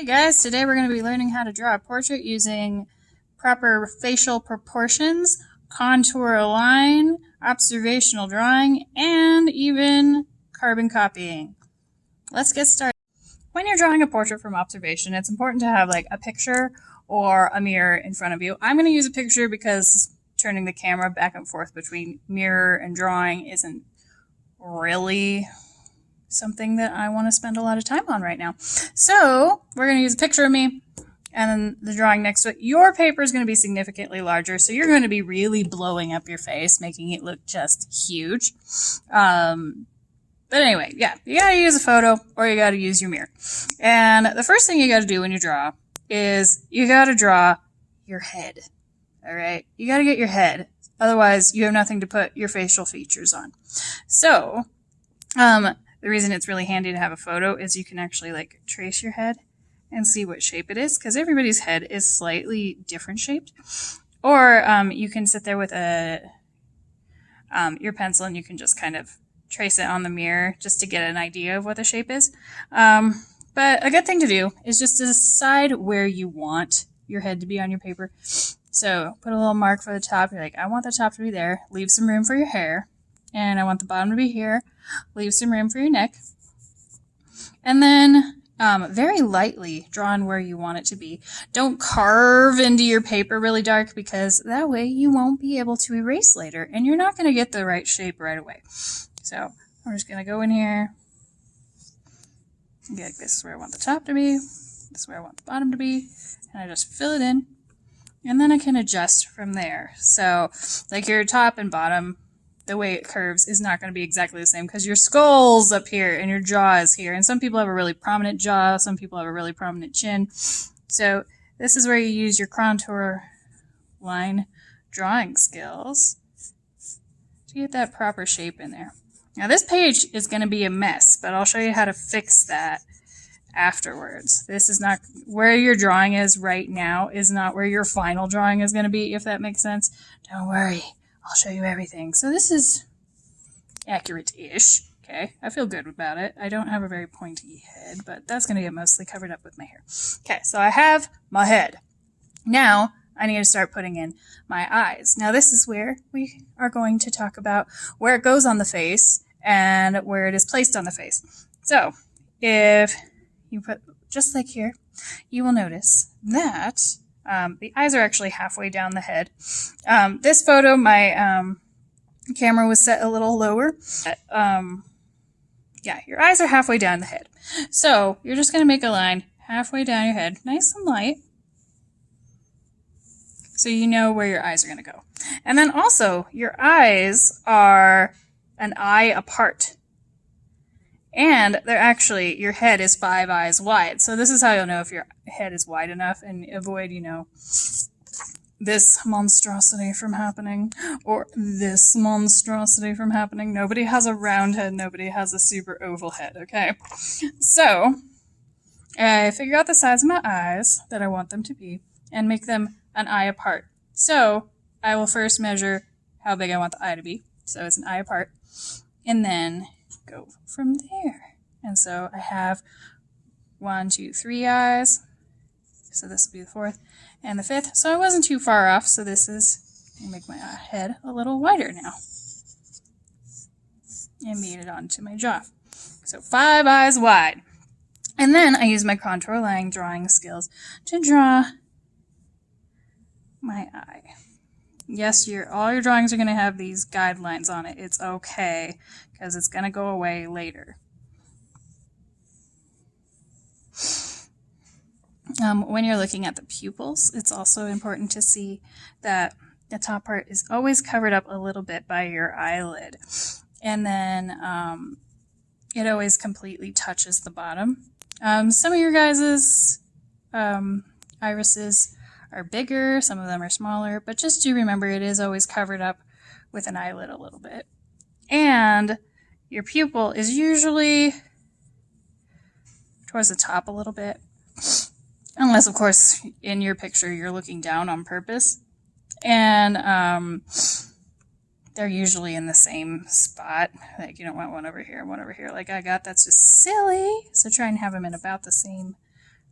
Hey guys, today we're going to be learning how to draw a portrait using proper facial proportions, contour line, observational drawing, and even carbon copying. Let's get started. When you're drawing a portrait from observation, it's important to have like a picture or a mirror in front of you. I'm going to use a picture because turning the camera back and forth between mirror and drawing isn't really something that I want to spend a lot of time on right now. So we're going to use a picture of me and then the drawing next to it. Your paper is going to be significantly larger, so you're going to be really blowing up your face, making it look just huge. But anyway, yeah, you got to use a photo or you got to use your mirror. And the first thing you got to do when you draw is you got to draw your head. All right, you got to get your head. Otherwise, you have nothing to put your facial features on. So, the reason it's really handy to have a photo is you can actually like trace your head and see what shape it is, because everybody's head is slightly different shaped. Or you can sit there with your pencil and you can just kind of trace it on the mirror just to get an idea of what the shape is. But a good thing to do is just to decide where you want your head to be on your paper. So put a little mark for the top. You're like, I want the top to be there. Leave some room for your hair. And I want the bottom to be here. Leave some room for your neck. And then very lightly draw on where you want it to be. Don't carve into your paper really dark, because that way you won't be able to erase later and you're not going to get the right shape right away. So I'm just going to go in here. Be like, this is where I want the top to be. This is where I want the bottom to be. And I just fill it in. And then I can adjust from there. So like your top and bottom, the way it curves is not going to be exactly the same, because your skull's up here and your jaw is here. And some people have a really prominent jaw. Some people have a really prominent chin. So this is where you use your contour line drawing skills to get that proper shape in there. Now this page is going to be a mess, but I'll show you how to fix that afterwards. This is not where your drawing is right now, is not where your final drawing is going to be, if that makes sense. Don't worry. I'll show you everything. So this is accurate-ish. Okay, I feel good about it. I don't have a very pointy head, but that's going to get mostly covered up with my hair. Okay, so I have my head. Now I need to start putting in my eyes. Now this is where we are going to talk about where it goes on the face and where it is placed on the face. So if you put, just like here, you will notice that the eyes are actually halfway down the head. This photo, my camera was set a little lower. Yeah, your eyes are halfway down the head. So you're just going to make a line halfway down your head, nice and light, so you know where your eyes are going to go. And then also, your eyes are an eye apart. And they're actually, your head is 5 eyes wide. So this is how you'll know if your head is wide enough and avoid, you know, this monstrosity from happening or this monstrosity from happening. Nobody has a round head. Nobody has a super oval head, okay? So I figure out the size of my eyes that I want them to be and make them an eye apart. So I will first measure how big I want the eye to be. So it's an eye apart. And then go from there. And so I have 1, 2, 3 eyes. So this will be the 4th and the 5th. So I wasn't too far off. So this is, I'll make my head a little wider now. And beat it onto my jaw. So 5 eyes wide. And then I use my contour line drawing skills to draw my eye. Yes, all your drawings are going to have these guidelines on it. It's okay, because it's going to go away later. When you're looking at the pupils, it's also important to see that the top part is always covered up a little bit by your eyelid. And then it always completely touches the bottom. Some of your guys' irises are bigger, some of them are smaller, but just do remember it is always covered up with an eyelid a little bit. And your pupil is usually towards the top a little bit, unless of course in your picture you're looking down on purpose. And they're usually in the same spot. Like you don't want one over here, one over here like I got. That's just silly. So try and have them in about the same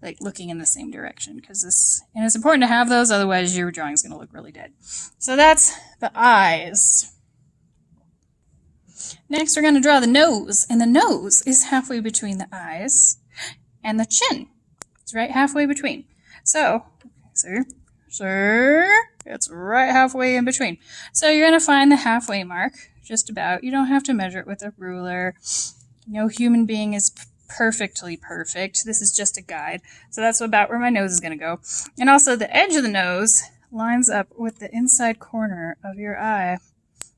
like looking in the same direction, because and it's important to have those, otherwise your drawing is going to look really dead. So that's the eyes. Next, we're going to draw the nose, and the nose is halfway between the eyes and the chin. It's right halfway between. So, sir, it's right halfway in between. So you're going to find the halfway mark, just about. You don't have to measure it with a ruler. No human being is perfectly perfect. This is just a guide. So that's about where my nose is going to go. And also the edge of the nose lines up with the inside corner of your eye.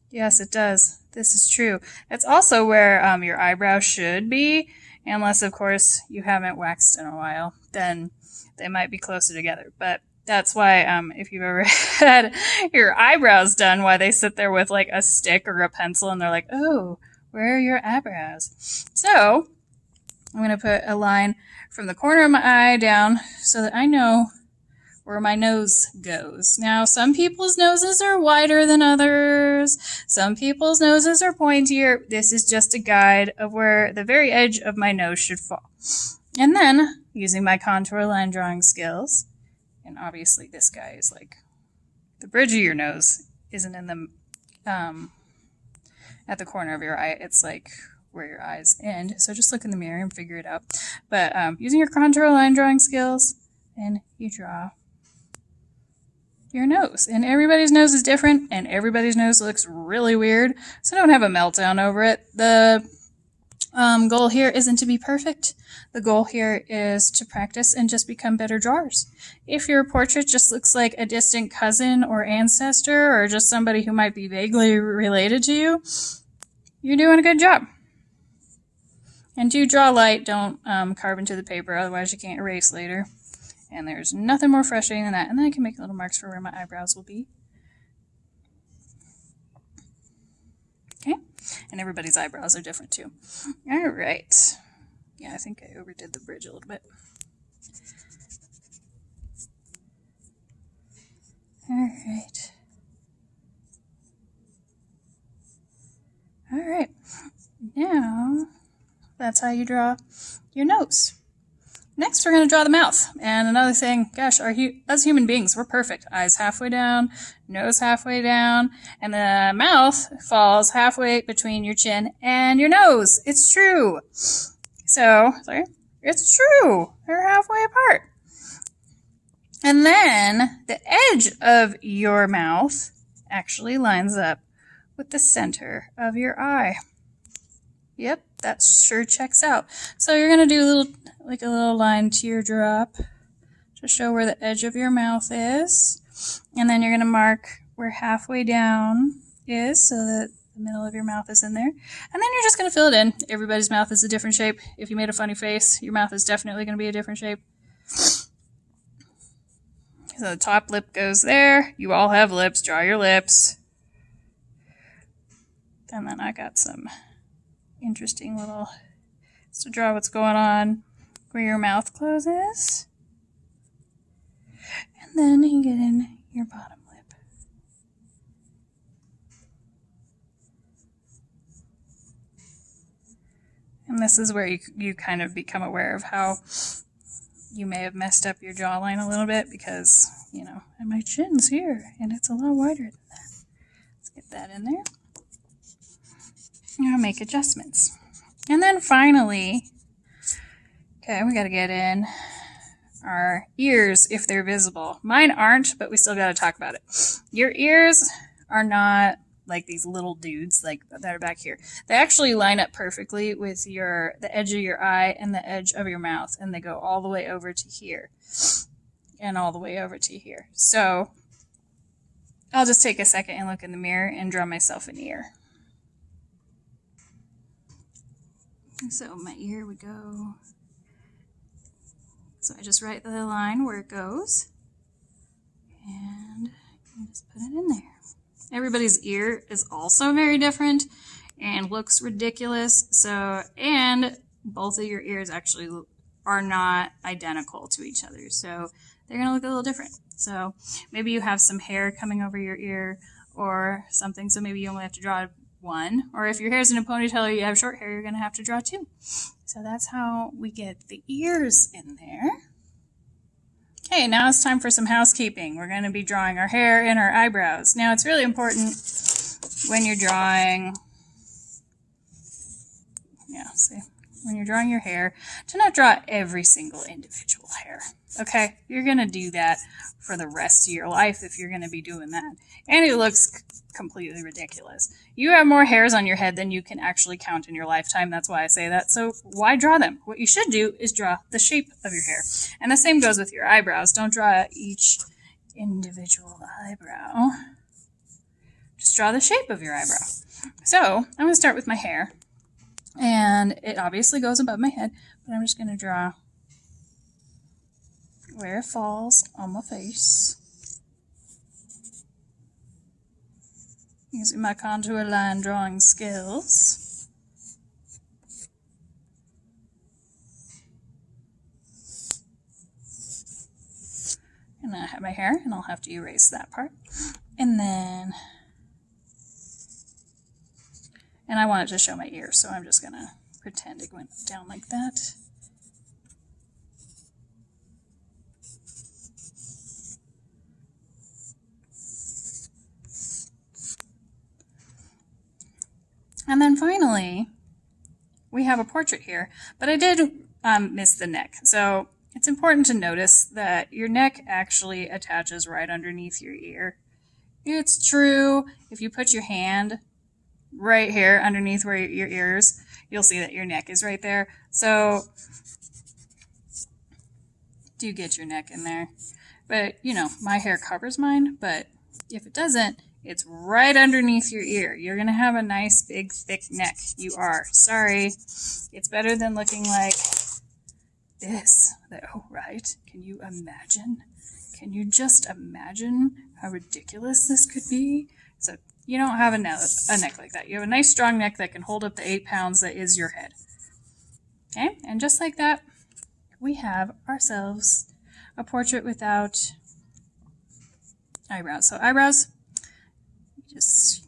Yes, it does. This is true. It's also where your eyebrow should be, unless, of course, you haven't waxed in a while. Then they might be closer together. But that's why if you've ever had your eyebrows done, why they sit there with like a stick or a pencil and they're like, oh, where are your eyebrows? So I'm going to put a line from the corner of my eye down so that I know where my nose goes. Now, some people's noses are wider than others. Some people's noses are pointier. This is just a guide of where the very edge of my nose should fall. And then, using my contour line drawing skills, and obviously this guy is like, the bridge of your nose isn't in the, at the corner of your eye. It's like where your eyes end. So just look in the mirror and figure it out. But using your contour line drawing skills, and you draw your nose. And everybody's nose is different, and everybody's nose looks really weird, so don't have a meltdown over it. The goal here isn't to be perfect. The goal here is to practice and just become better drawers. If your portrait just looks like a distant cousin or ancestor, or just somebody who might be vaguely related to you, you're doing a good job. And do draw light, don't carve into the paper, otherwise you can't erase later. And there's nothing more frustrating than that. And then I can make little marks for where my eyebrows will be. Okay, and everybody's eyebrows are different too. All right. Yeah, I think I overdid the bridge a little bit. All right. All right. Now, that's how you draw your nose. Next, we're going to draw the mouth. And another thing, gosh, as human beings, we're perfect. Eyes halfway down, nose halfway down, and the mouth falls halfway between your chin and your nose. It's true. So, it's true. They're halfway apart. And then the edge of your mouth actually lines up with the center of your eye. Yep, that sure checks out. So you're going to do a little line teardrop to show where the edge of your mouth is. And then you're going to mark where halfway down is so that the middle of your mouth is in there. And then you're just going to fill it in. Everybody's mouth is a different shape. If you made a funny face, your mouth is definitely going to be a different shape. So the top lip goes there. You all have lips. Draw your lips. And then I got some interesting little, so draw what's going on where your mouth closes. And then you get in your bottom lip. And this is where you kind of become aware of how you may have messed up your jawline a little bit because, you know, and my chin's here and it's a lot wider than that. Let's get that in there. Now make adjustments. And then finally, okay, we got to get in our ears if they're visible. Mine aren't, but we still got to talk about it. Your ears are not like these little dudes like that are back here. They actually line up perfectly with the edge of your eye and the edge of your mouth, and they go all the way over to here and all the way over to here. So I'll just take a second and look in the mirror and draw myself an ear. So my ear would go, so I just write the line where it goes, and I just put it in there. Everybody's ear is also very different and looks ridiculous, so, and both of your ears actually are not identical to each other, so they're going to look a little different. So maybe you have some hair coming over your ear or something, so maybe you only have to draw one, or if your hair's in a ponytail or you have short hair, you're going to have to draw two. So that's how we get the ears in there. Okay, now it's time for some housekeeping. We're going to be drawing our hair and our eyebrows. Now it's really important when you're drawing, when you're drawing your hair, to not draw every single individual hair. Okay, you're going to do that for the rest of your life if you're going to be doing that. And it looks completely ridiculous. You have more hairs on your head than you can actually count in your lifetime. That's why I say that. So why draw them? What you should do is draw the shape of your hair. And the same goes with your eyebrows. Don't draw each individual eyebrow. Just draw the shape of your eyebrow. So I'm going to start with my hair. And it obviously goes above my head, but I'm just going to draw where it falls on my face. Using my contour line drawing skills. And I have my hair, and I'll have to erase that part. And then, and I wanted to show my ears, so I'm just going to pretend it went down like that. And then finally, we have a portrait here, but I did miss the neck. So it's important to notice that your neck actually attaches right underneath your ear. It's true, if you put your hand right here underneath where your ears, you'll see that your neck is right there. So do get your neck in there. But, you know, my hair covers mine, but if it doesn't, it's right underneath your ear. You're going to have a nice, big, thick neck. You are. Sorry. It's better than looking like this, though, right? Can you imagine? Can you just imagine how ridiculous this could be? So you don't have a neck like that. You have a nice, strong neck that can hold up the 8 pounds that is your head. Okay? And just like that, we have ourselves a portrait without eyebrows. So eyebrows, just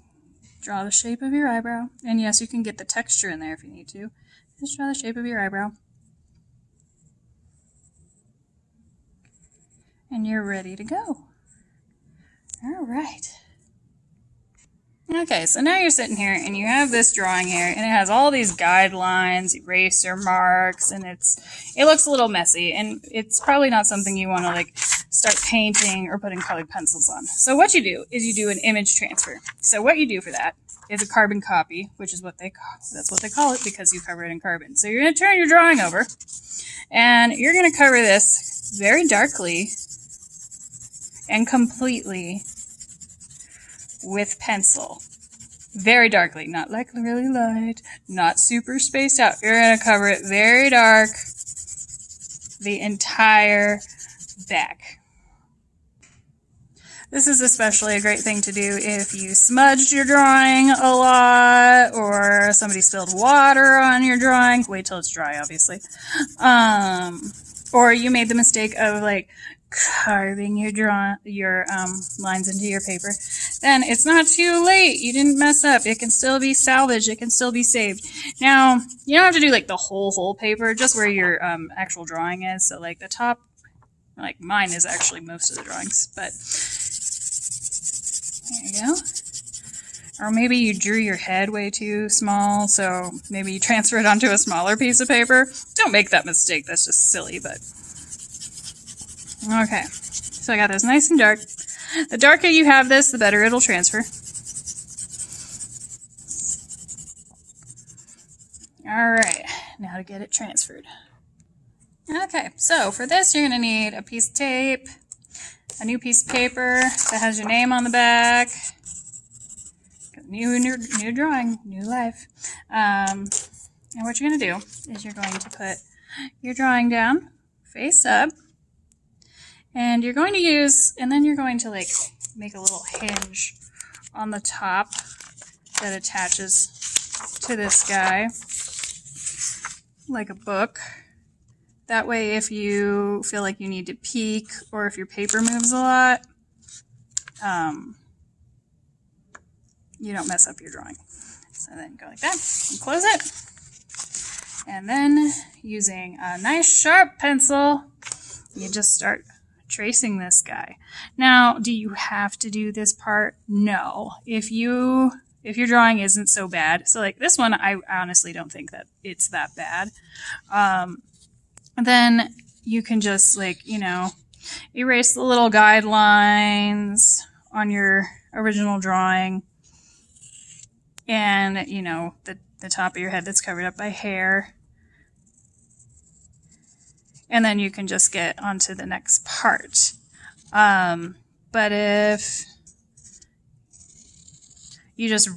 draw the shape of your eyebrow. And yes, you can get the texture in there if you need to. Just draw the shape of your eyebrow. And you're ready to go. All right. Okay, so now you're sitting here and you have this drawing here, and it has all these guidelines, eraser marks, and it looks a little messy, and it's probably not something you want to like start painting or putting colored pencils on. So what you do is you do an image transfer. So what you do for that is a carbon copy, which is that's what they call it because you cover it in carbon. So you're going to turn your drawing over, and you're going to cover this very darkly and completely with pencil. Very darkly, not like really light, not super spaced out. You're going to cover it very dark, the entire back. This is especially a great thing to do if you smudged your drawing a lot, or somebody spilled water on your drawing. Wait till it's dry, obviously. Or you made the mistake of like carving your lines into your paper. Then it's not too late. You didn't mess up. It can still be salvaged. It can still be saved. Now, you don't have to do like the whole paper, just where your actual drawing is. So like the top, like mine is actually most of the drawings, but there you go. Or maybe you drew your head way too small, so maybe you transfer it onto a smaller piece of paper. Don't make that mistake. That's just silly, but okay. So I got this nice and dark. The darker you have this, the better it'll transfer. All right, now to get it transferred. Okay, so for this, you're going to need a piece of tape, a new piece of paper that has your name on the back. New drawing, new life. And what you're going to do is you're going to put your drawing down, face up, and you're going to use, and then you're going to like make a little hinge on the top that attaches to this guy, like a book. That way, if you feel like you need to peek, or if your paper moves a lot, you don't mess up your drawing. So then go like that, and close it. And then, using a nice sharp pencil, you just start tracing this guy. Now, do you have to do this part? No. If your drawing isn't so bad, so like this one, I honestly don't think that it's that bad, then you can just, like, you know, erase the little guidelines on your original drawing, and, you know, the top of your head that's covered up by hair. And then you can just get onto the next part. But if you just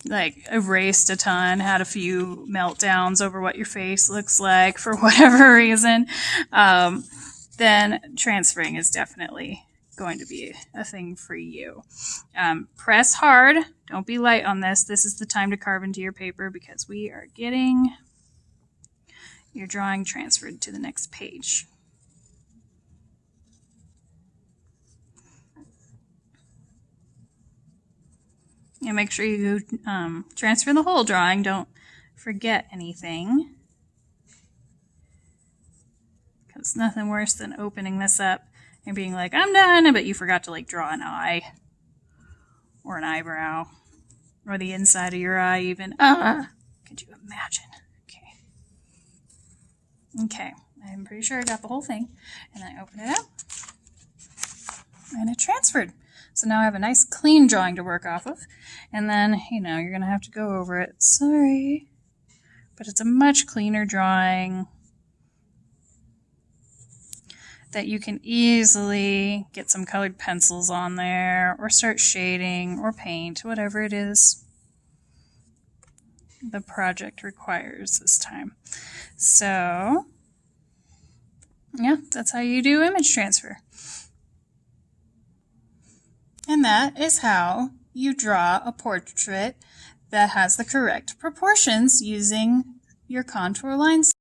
like erased a ton, had a few meltdowns over what your face looks like for whatever reason, then transferring is definitely going to be a thing for you. Press hard. Don't be light on this. This is the time to carve into your paper because we are getting your drawing transferred to the next page. And make sure you transfer the whole drawing. Don't forget anything. Because nothing worse than opening this up and being like, I'm done, but you forgot to like draw an eye or an eyebrow or the inside of your eye even. Could you imagine? Okay, I'm pretty sure I got the whole thing. And I open it up and it transferred. So now I have a nice clean drawing to work off of. And then, you know, you're going to have to go over it. Sorry. But it's a much cleaner drawing that you can easily get some colored pencils on there or start shading or paint, whatever it is the project requires this time. So, yeah, that's how you do image transfer. And that is how you draw a portrait that has the correct proportions using your contour lines.